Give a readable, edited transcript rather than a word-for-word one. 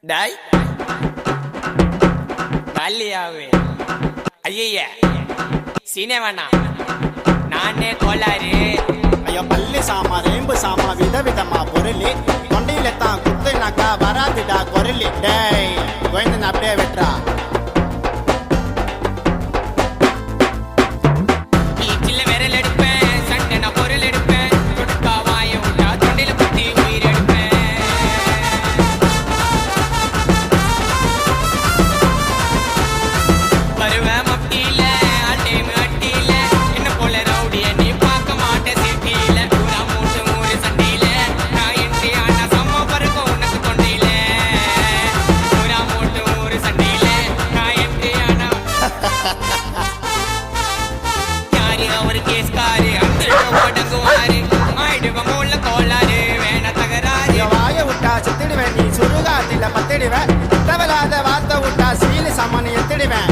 டாய் நல்லியாவே ஐய சீனேவாண்ணா நானே கோளாறு. ஐயோ பள்ளி சாமா ரேம்பு சாமா விதவிதமா பொருளி தொண்டையில தான் குத்துனாக்கா வராதுடா குரலி. டேய் கோயந்தன் அப்படியே வெட்டுறா. பத்திடுவேன், தேவையில்லாத வார்த்தை விட்டா சீலி சாமான் எத்திடுவேன்.